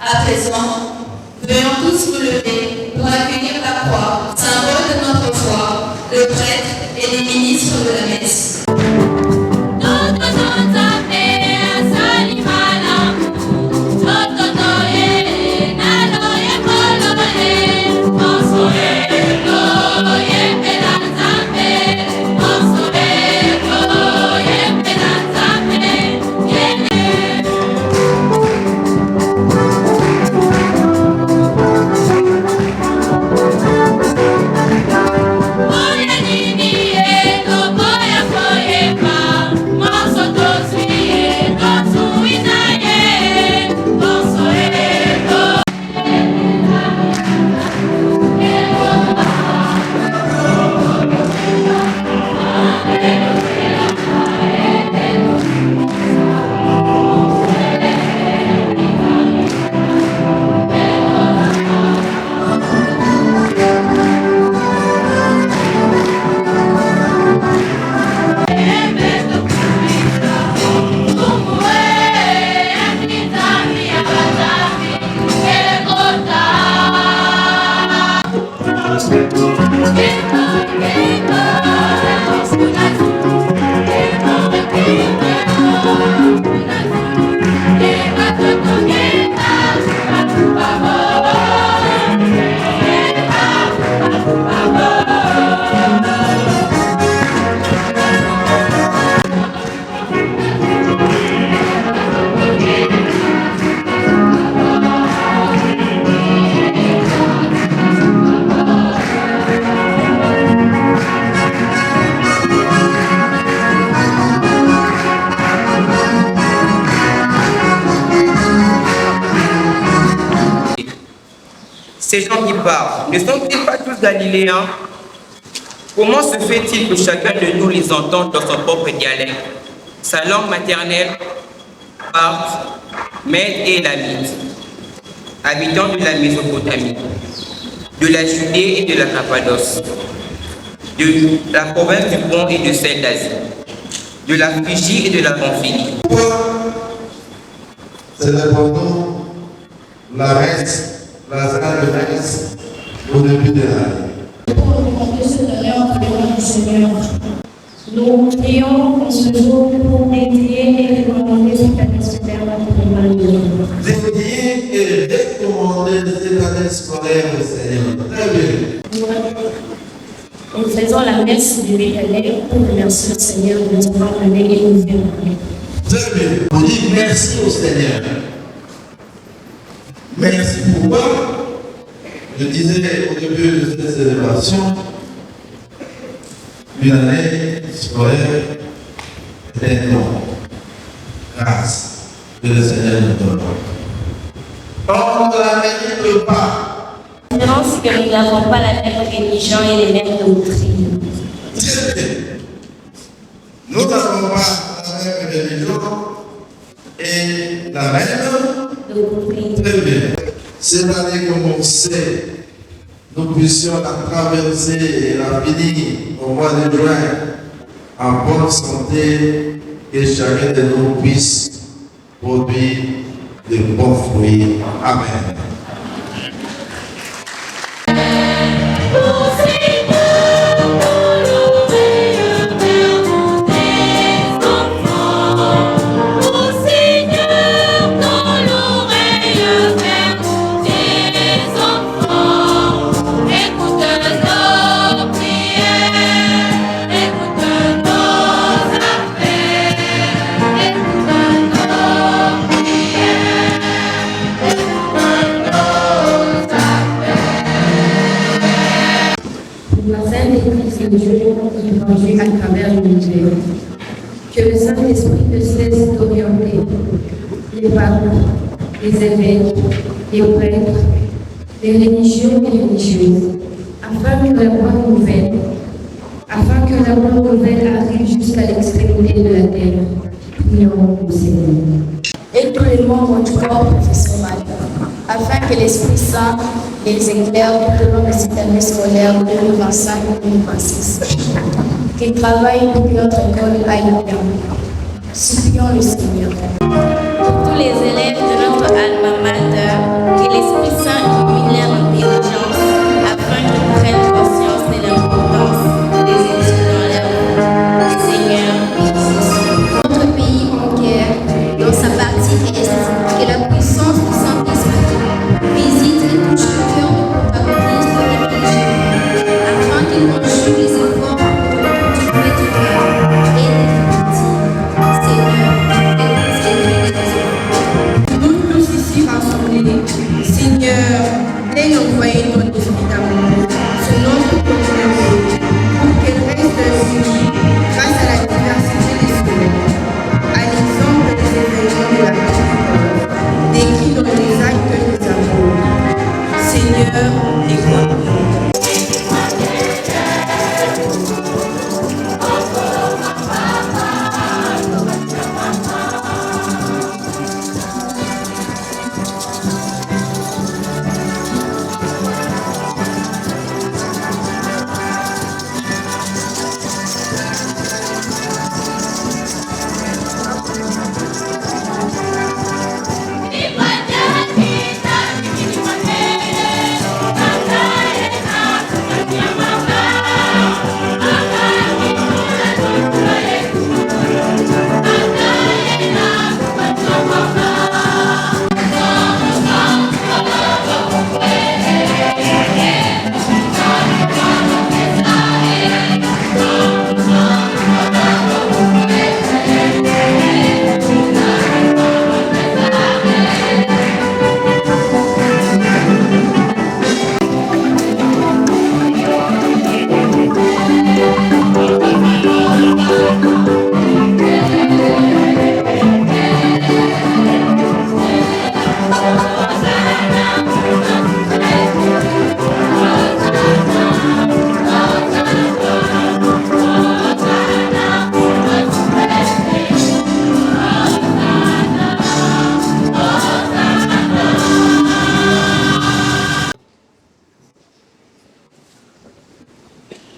À présent, veuillons tous vous lever pour accueillir la croix, symbole de notre foi, le prêtre et les ministres de la messe. Ces gens qui parlent, ne sont-ils pas tous galiléens? Comment se fait-il que chacun de nous les entende dans son propre dialecte, sa langue maternelle, parthe, mède et élamite, habitants de la Mésopotamie, de la Judée et de la Cappadoce, de la province du Pont et de celle d'Asie, de la Phrygie et de la Pamphylie? Célébrons la messe, la sainte messe, au début de l'année. Pour demander ce honneur au nom du Seigneur, nous prions en ce jour pour médier et recommander cette année scolaire pour l'année. Dédier et recommander cette année scolaire au Seigneur. Très bien. Nous faisons la messe du Béthalem pour remercier le Seigneur de nous avoir donné et nous faire. Très bien. On dit merci au Seigneur. Merci pourquoi? Je disais au début de cette célébration, une année scolaire est un don, grâce que le Seigneur nous donne. On ne la mérite pas. La différence, c'est que nous n'avons pas la même religion et les mêmes doctrines. Très bien. Nous n'avons pas la même religion et la même doctrine. Très bien. Cette année commencée, nous puissions la traverser et la finir au mois de juin en bonne santé, que chacun de nous puisse produire de bons fruits. Amen. Évangiles à travers l'univers. Que le Saint-Esprit ne cesse d'orienter les papes, les évêques, les prêtres, les religieux et religieuses, afin que la bonne nouvelle arrive jusqu'à l'extrémité de la terre. Prions au Seigneur. Et tous les membres du corps professoral, afin que l'Esprit Saint les éclaire tout au long de cette année scolaire 2025-2026. Qu'ils travaillent pour que notre école aille bien. Supplions le Seigneur. Pour tous les élèves de notre alma mater, l'Esprit Saint illumine leur intelligence afin qu'ils prennent conscience de l'importance des études dans leur vie. Seigneur, notre pays en guerre, dans sa partie est, que la puissance du Saint-Esprit visite et touche le cœur de protagonistes et religieux, afin qu'ils conjuguent les efforts pour cultiver du cœur et des victimes. Seigneur, écoute les cris des enfants. Nous tous ici rassemblés, Seigneur, daigne envoyer ton esprit d'amour sur notre communauté pour qu'elle reste unie grâce à la diversité des souhaits, à l'exemple des événements de la vie, décrits dans les actes que nous avons. Seigneur, écoute-nous.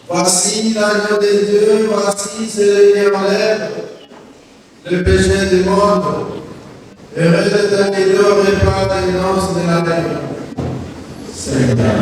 Voici l'agneau de Dieu, voici celui qui enlève le péché du monde. Heureux est un qui au repas des noces de la terre. Seigneur.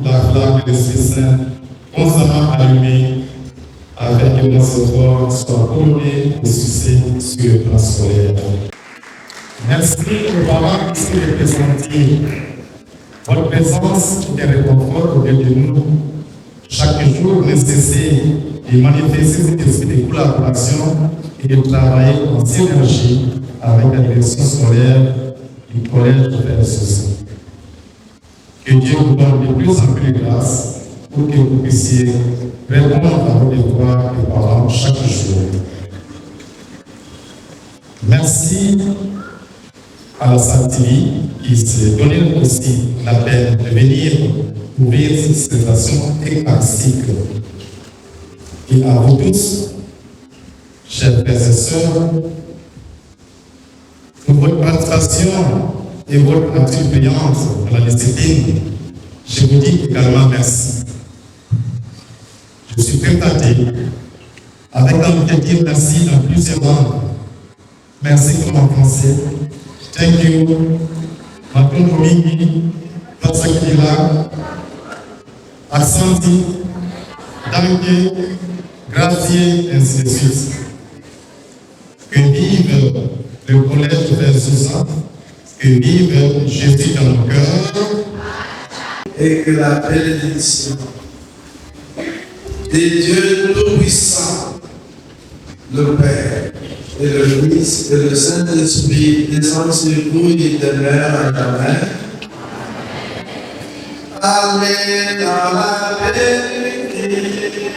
La flamme de l'Esprit Saint constamment allumée afin que nos efforts soient couronnés de succès sur le plan scolaire. Merci aux parents ici représentés. Votre présence est un réconfort auprès de nous. Chaque jour nécessaire de manifester cet esprit de collaboration et de travailler en synergie avec la direction scolaire du collège de Frères-Soucis. Que Dieu vous donne de plus en plus de grâce pour que vous puissiez répondre à vos devoirs et parents chaque jour. Merci à la Saint-Élie qui s'est donné aussi la peine de venir ouvrir cette station éclectique. Et à vous tous, chers frères et sœurs, pour votre participation et votre attitude brillante dans la discipline. Je vous dis également merci. Je suis très flatté, avec envie de dire merci dans plusieurs langues. Merci comme en français. Thank you. Maton Mingi, Patsakila, Assanti, Danke, Grazie, ainsi de suite. Que vive le collège de Frère Sousa, que vive Jésus dans nos cœurs. Et que la bénédiction de Dieu Tout-Puissant, le Père, et le Fils, et le Saint-Esprit descendent sur vous et demeurent à jamais. Allez dans la vérité.